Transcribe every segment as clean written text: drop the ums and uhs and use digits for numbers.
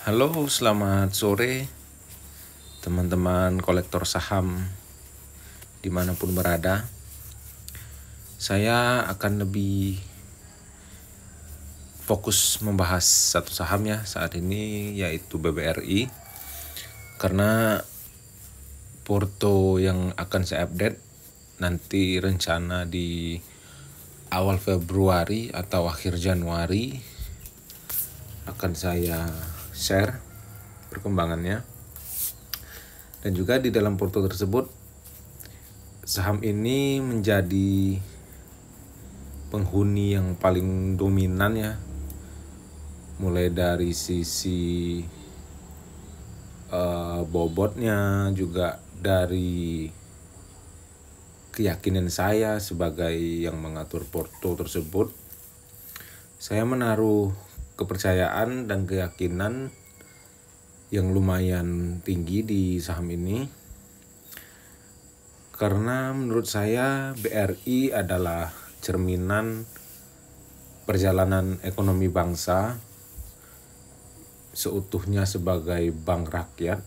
Halo, selamat sore teman-teman kolektor saham dimanapun berada. Saya akan lebih fokus membahas satu saham ya saat ini, yaitu BBRI. Karena porto yang akan saya update nanti rencana di awal Februari atau akhir Januari akan saya share perkembangannya. Dan juga di dalam porto tersebut saham ini menjadi penghuni yang paling dominan ya, mulai dari sisi bobotnya, juga dari keyakinan saya sebagai yang mengatur porto tersebut. Saya menaruh kepercayaan dan keyakinan yang lumayan tinggi di saham ini, karena menurut saya BRI adalah cerminan perjalanan ekonomi bangsa seutuhnya sebagai bank rakyat.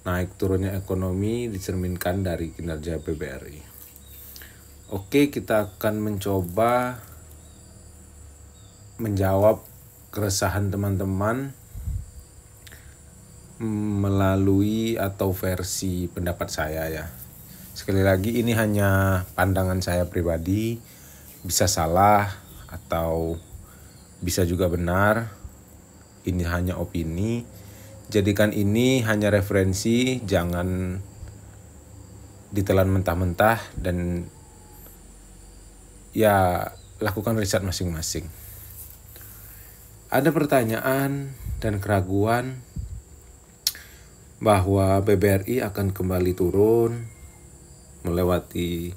Naik turunnya ekonomi dicerminkan dari kinerja BBRI. Oke, kita akan mencoba menjawab keresahan teman-teman melalui atau versi pendapat saya ya. Sekali lagi, ini hanya pandangan saya pribadi, bisa salah atau bisa juga benar. Ini hanya opini. Jadikan ini hanya referensi, jangan ditelan mentah-mentah, dan ya lakukan riset masing-masing. Ada pertanyaan dan keraguan bahwa BBRI akan kembali turun melewati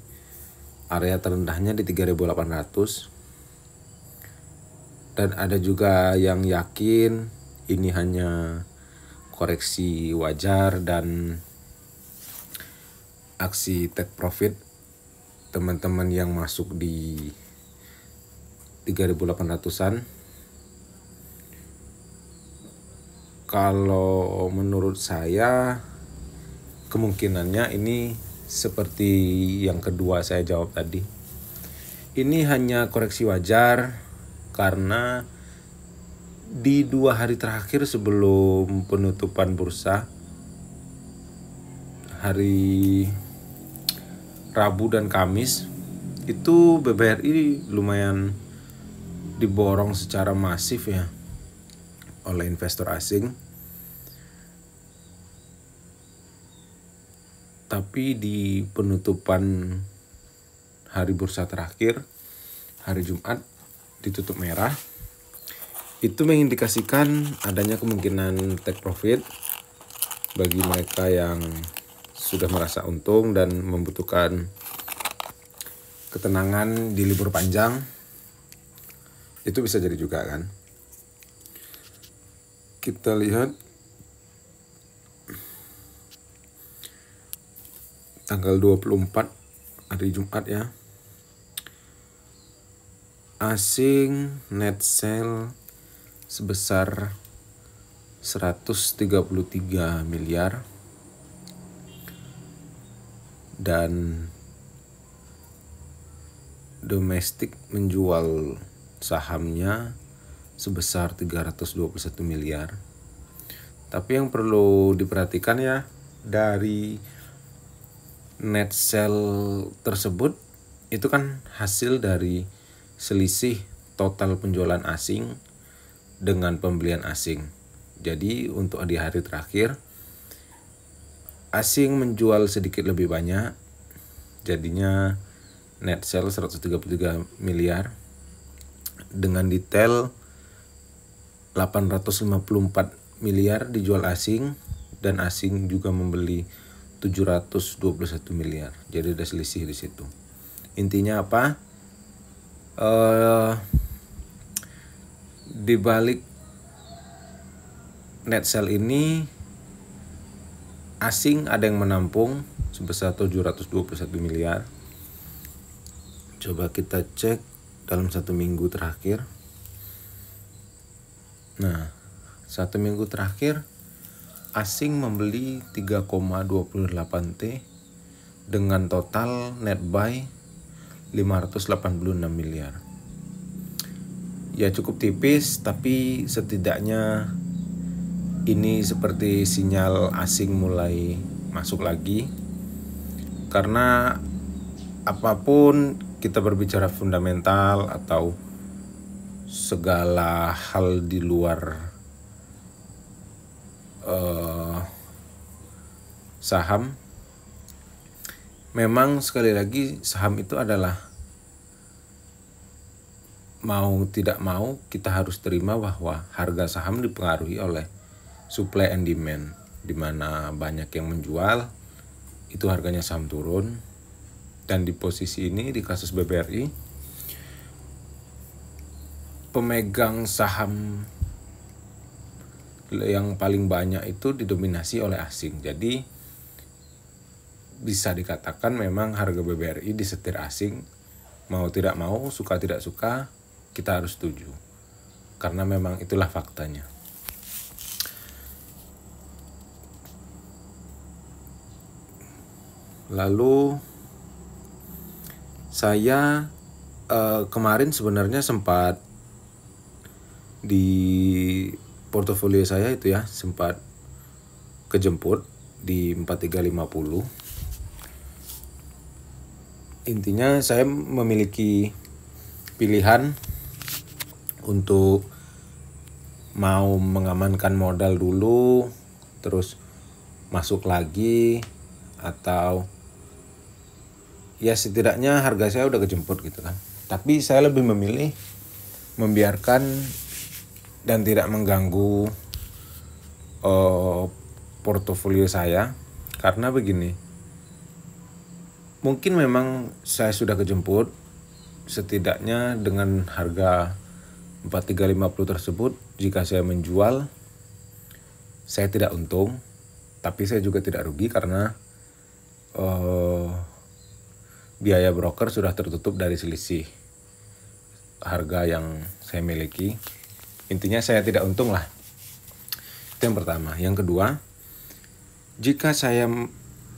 area terendahnya di 3.800, dan ada juga yang yakin ini hanya koreksi wajar dan aksi take profit teman-teman yang masuk di 3.800-an. Kalau menurut saya kemungkinannya ini seperti yang kedua saya jawab tadi. Ini hanya koreksi wajar karena di 2 hari terakhir sebelum penutupan bursa, hari Rabu dan Kamis, itu BBRI lumayan diborong secara masif ya oleh investor asing. Tapi di penutupan hari bursa terakhir, hari Jumat, ditutup merah. Itu mengindikasikan adanya kemungkinan take profit bagi mereka yang sudah merasa untung dan membutuhkan ketenangan di libur panjang. Itu bisa jadi juga kan. Kita lihat tanggal 24 hari Jumat ya. Asing net sell sebesar 133 miliar dan domestik menjual sahamnya sebesar 321 miliar. Tapi yang perlu diperhatikan ya, dari net sell tersebut itu kan hasil dari selisih total penjualan asing dengan pembelian asing. Jadi untuk di hari terakhir asing menjual sedikit lebih banyak, jadinya net sell 133 miliar dengan detail 854 miliar dijual asing, dan asing juga membeli 721 miliar. Jadi ada selisih di situ. Intinya apa? Di balik net sell ini asing ada yang menampung sebesar 721 miliar. Coba kita cek dalam 1 minggu terakhir. Nah, 1 minggu terakhir asing membeli 3,28 T dengan total net buy 586 miliar. Ya cukup tipis, tapi setidaknya ini seperti sinyal asing mulai masuk lagi. Karena apapun kita berbicara fundamental atau segala hal di luar saham, memang sekali lagi saham itu adalah mau tidak mau kita harus terima bahwa harga saham dipengaruhi oleh supply and demand, di mana banyak yang menjual, itu harganya saham turun. Dan di posisi ini di kasus BBRI, pemegang saham yang paling banyak itu didominasi oleh asing. Jadi bisa dikatakan memang harga BBRI disetir asing. Mau tidak mau, suka tidak suka, kita harus setuju. Karena memang itulah faktanya. Lalu saya kemarin sebenarnya sempat di portofolio saya itu ya sempat kejemput di 4350. Intinya saya memiliki pilihan untuk mau mengamankan modal dulu terus masuk lagi, atau ya setidaknya harga saya udah kejemput gitu kan. Tapi saya lebih memilih membiarkan dan tidak mengganggu portofolio saya. Karena begini, mungkin memang saya sudah kejemput, setidaknya dengan harga 4350 tersebut, jika saya menjual, saya tidak untung, tapi saya juga tidak rugi karena biaya broker sudah tertutup dari selisih harga yang saya miliki. Intinya saya tidak untung lah. Itu yang pertama. Yang kedua, jika saya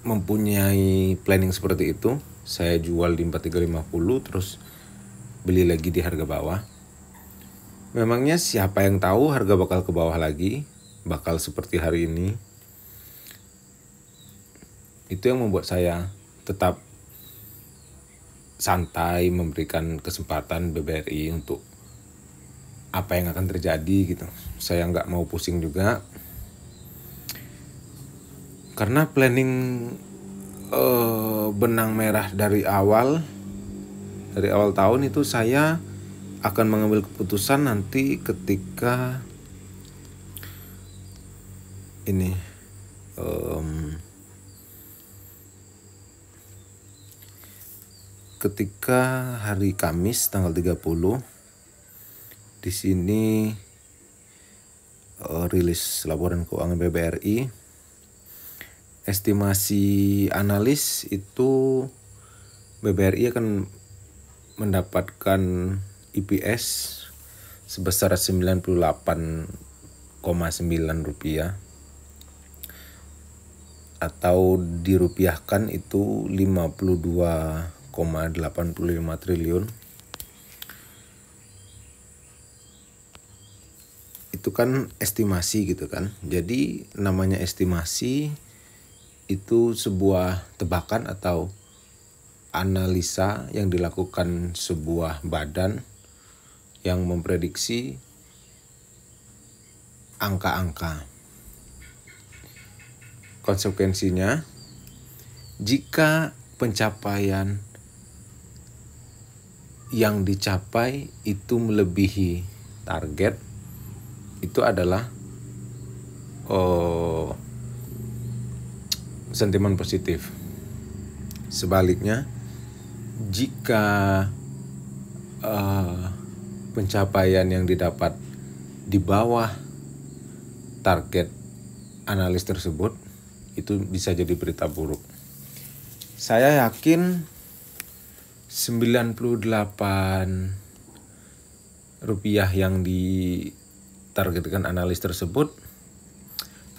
mempunyai planning seperti itu, saya jual di 4350 terus beli lagi di harga bawah. Memangnya siapa yang tahu harga bakal ke bawah lagi, bakal seperti hari ini. Itu yang membuat saya tetap santai, memberikan kesempatan BBRI untuk apa yang akan terjadi gitu. Saya nggak mau pusing juga. Karena planning benang merah dari awal tahun itu saya akan mengambil keputusan nanti ketika ini ketika hari Kamis tanggal 30 di sini rilis laporan keuangan BBRI. Estimasi analis itu BBRI akan mendapatkan EPS sebesar 98,9 rupiah, atau dirupiahkan itu 52,85 triliun. Itu kan estimasi gitu kan. Jadi namanya estimasi itu sebuah tebakan atau analisa yang dilakukan sebuah badan yang memprediksi angka-angka. Konsekuensinya, jika pencapaian yang dicapai itu melebihi target, itu adalah sentimen positif. Sebaliknya, jika pencapaian yang didapat di bawah target analis tersebut, itu bisa jadi berita buruk. Saya yakin 98 rupiah yang ditargetkan analis tersebut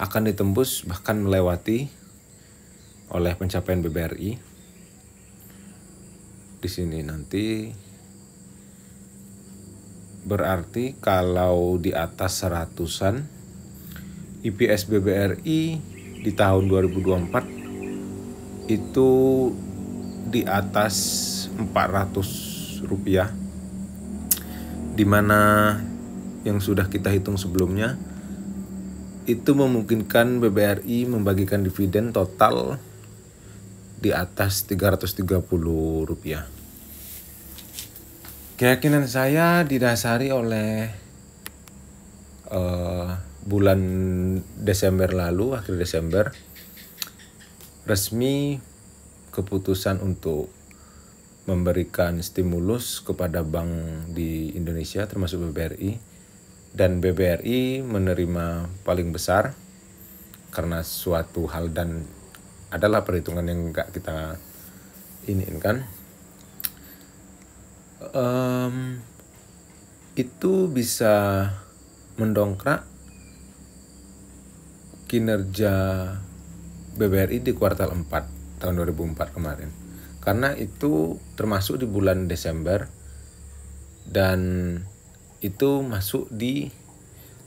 akan ditembus bahkan melewati oleh pencapaian BBRI. Di sini nanti berarti kalau di atas 100-an EPS BBRI di tahun 2024 itu di atas 400 rupiah, dimana yang sudah kita hitung sebelumnya itu memungkinkan BBRI membagikan dividen total di atas 330 rupiah. Keyakinan saya didasari oleh bulan Desember lalu, akhir Desember, resmi keputusan untuk memberikan stimulus kepada bank di Indonesia termasuk BBRI, dan BBRI menerima paling besar karena suatu hal dan adalah perhitungan yang enggak kita inginkan. Itu bisa mendongkrak kinerja BBRI di kuartal 4 tahun 2004 kemarin. Karena itu termasuk di bulan Desember dan itu masuk di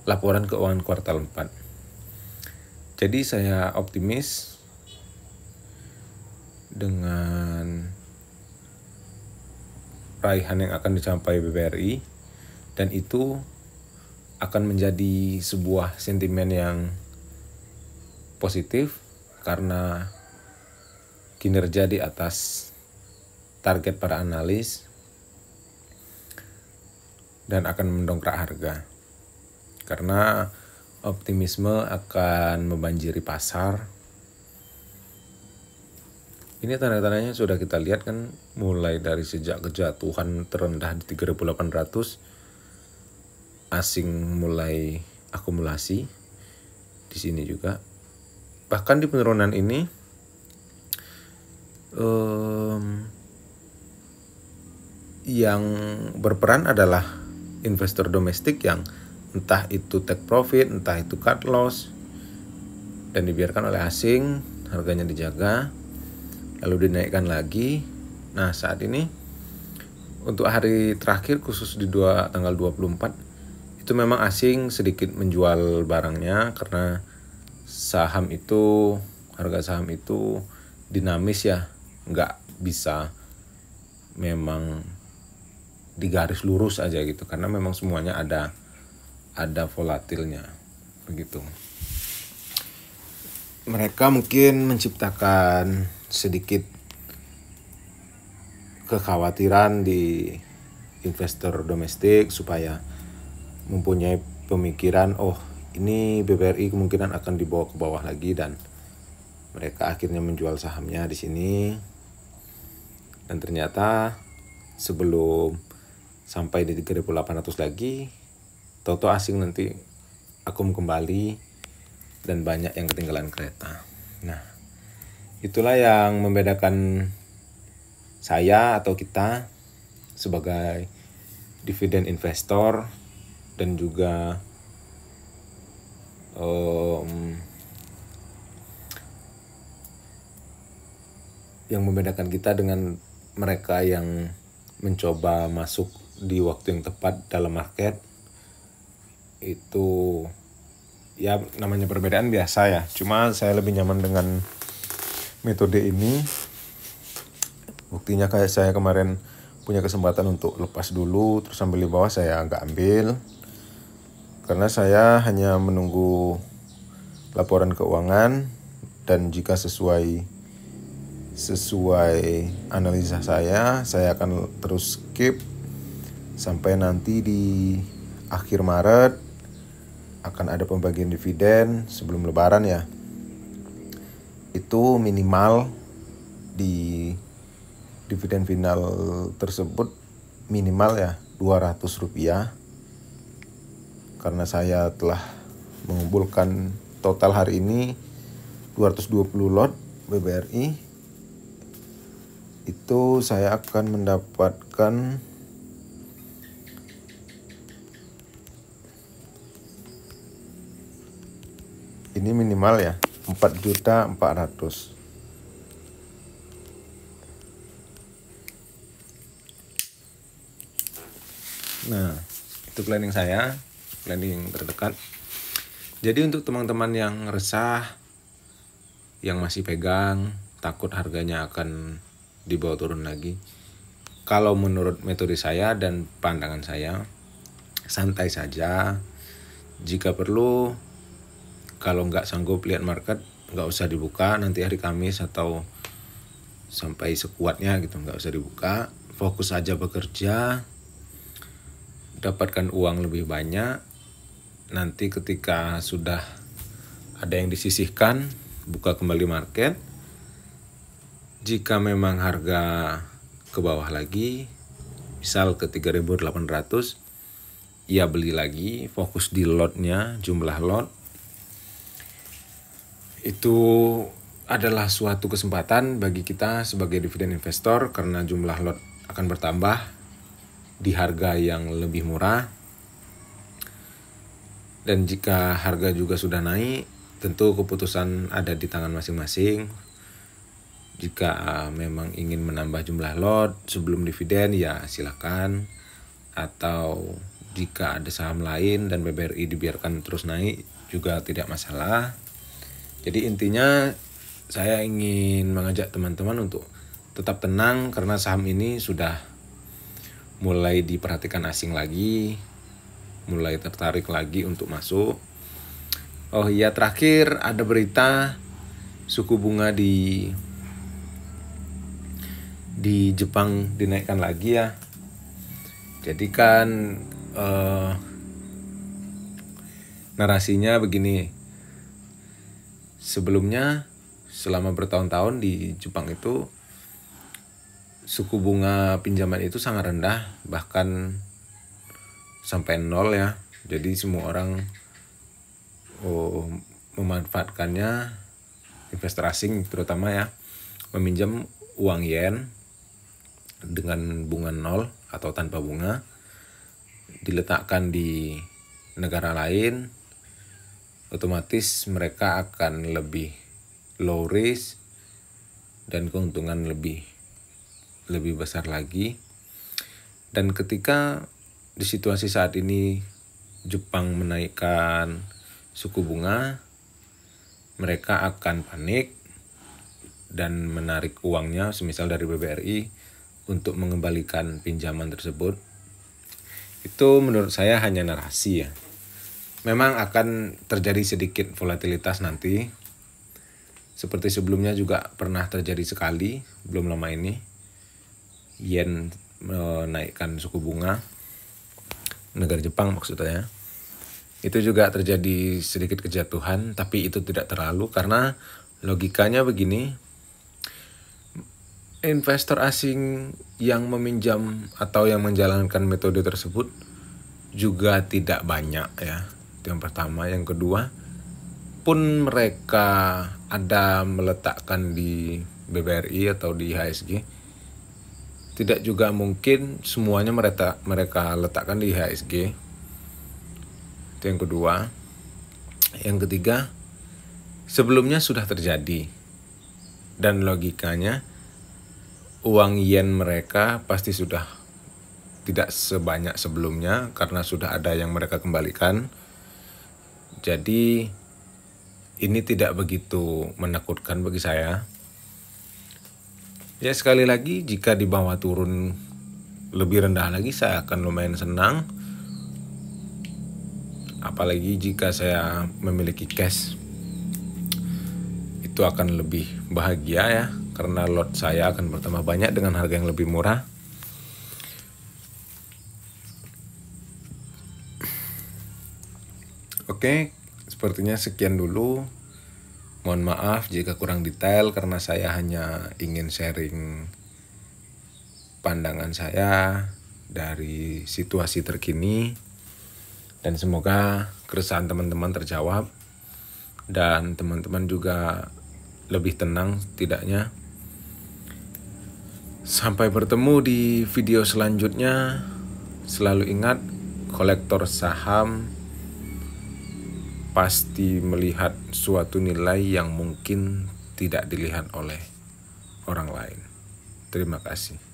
laporan keuangan kuartal 4. Jadi saya optimis dengan raihan yang akan dicapai BBRI, dan itu akan menjadi sebuah sentimen yang positif karena kinerja di atas target para analis dan akan mendongkrak harga karena optimisme akan membanjiri pasar. Ini tanda-tandanya sudah kita lihat kan, mulai dari sejak kejatuhan terendah di 3.800, asing mulai akumulasi di sini juga. Bahkan di penurunan ini yang berperan adalah investor domestik yang entah itu take profit, entah itu cut loss, dan dibiarkan oleh asing, harganya dijaga lalu dinaikkan lagi. Nah, saat ini untuk hari terakhir khusus di tanggal 24 itu memang asing sedikit menjual barangnya karena harga saham itu dinamis ya, nggak bisa memang digaris lurus aja gitu, karena memang semuanya ada volatilnya begitu. Mereka mungkin menciptakan sedikit kekhawatiran di investor domestik supaya mempunyai pemikiran, oh ini BBRI kemungkinan akan dibawa ke bawah lagi, dan mereka akhirnya menjual sahamnya di sini. Dan ternyata sebelum sampai di 3.800 lagi, toto asing nanti akum kembali dan banyak yang ketinggalan kereta. Nah, itulah yang membedakan saya atau kita sebagai dividen investor dan juga yang membedakan kita dengan mereka yang mencoba masuk di waktu yang tepat dalam market. Itu ya namanya perbedaan biasa ya, cuma saya lebih nyaman dengan metode ini. Buktinya kayak saya kemarin punya kesempatan untuk lepas dulu terus sambil di bawah, saya nggak ambil karena saya hanya menunggu laporan keuangan, dan jika sesuai analisa saya akan terus skip sampai nanti di akhir Maret akan ada pembagian dividen sebelum lebaran ya. Itu minimal di dividen final tersebut minimal ya 200 rupiah, karena saya telah mengumpulkan total hari ini 220 lot BBRI. Itu saya akan mendapatkan Ini minimal ya, 4.400.000. Nah, itu planning saya, planning terdekat. Jadi untuk teman-teman yang resah, yang masih pegang, takut harganya akan dibawa turun lagi, kalau menurut metode saya dan pandangan saya, santai saja. Jika perlu, kalau nggak sanggup lihat market, nggak usah dibuka nanti hari Kamis atau sampai sekuatnya gitu, nggak usah dibuka. Fokus aja bekerja, dapatkan uang lebih banyak. Nanti ketika sudah ada yang disisihkan, buka kembali market. Jika memang harga ke bawah lagi, misal ke 3.800, ya beli lagi, fokus di lotnya, jumlah lot. Itu adalah suatu kesempatan bagi kita sebagai dividen investor karena jumlah lot akan bertambah di harga yang lebih murah. Dan jika harga juga sudah naik, tentu keputusan ada di tangan masing-masing. Jika memang ingin menambah jumlah lot sebelum dividen, ya silakan. Atau jika ada saham lain dan BBRI dibiarkan terus naik, juga tidak masalah. Jadi intinya saya ingin mengajak teman-teman untuk tetap tenang karena saham ini sudah mulai diperhatikan asing lagi, mulai tertarik lagi untuk masuk. Oh iya, terakhir ada berita suku bunga di Jepang dinaikkan lagi ya. Jadi kan narasinya begini. Sebelumnya selama bertahun-tahun di Jepang itu suku bunga pinjaman itu sangat rendah, bahkan sampai 0 ya. Jadi semua orang memanfaatkannya, investor asing terutama ya, meminjam uang yen dengan bunga 0 atau tanpa bunga, diletakkan di negara lain, otomatis mereka akan lebih low risk dan keuntungan lebih besar lagi. Dan ketika di situasi saat ini Jepang menaikkan suku bunga, mereka akan panik dan menarik uangnya semisal dari BBRI untuk mengembalikan pinjaman tersebut. Itu menurut saya hanya narasi ya. Memang akan terjadi sedikit volatilitas nanti. Seperti sebelumnya juga pernah terjadi sekali, belum lama ini. Yen menaikkan suku bunga, negara Jepang maksudnya. Itu juga terjadi sedikit kejatuhan, tapi itu tidak terlalu karena logikanya begini. Investor asing yang meminjam atau yang menjalankan metode tersebut juga tidak banyak ya. Itu yang pertama. Yang kedua, pun mereka ada meletakkan di BBRI atau di IHSG, tidak juga mungkin semuanya mereka letakkan di IHSG. Itu yang kedua. Yang ketiga, sebelumnya sudah terjadi. Dan logikanya, uang yen mereka pasti sudah tidak sebanyak sebelumnya karena sudah ada yang mereka kembalikan. Jadi ini tidak begitu menakutkan bagi saya. Ya sekali lagi, jika di bawah turun lebih rendah lagi, saya akan lumayan senang. Apalagi jika saya memiliki cash, itu akan lebih bahagia ya, karena lot saya akan bertambah banyak dengan harga yang lebih murah. Oke, sepertinya sekian dulu. Mohon maaf jika kurang detail karena saya hanya ingin sharing pandangan saya dari situasi terkini. Dan semoga keresahan teman-teman terjawab. Dan teman-teman juga lebih tenang setidaknya. Sampai bertemu di video selanjutnya. Selalu ingat, kolektor saham pasti melihat suatu nilai yang mungkin tidak dilihat oleh orang lain. Terima kasih.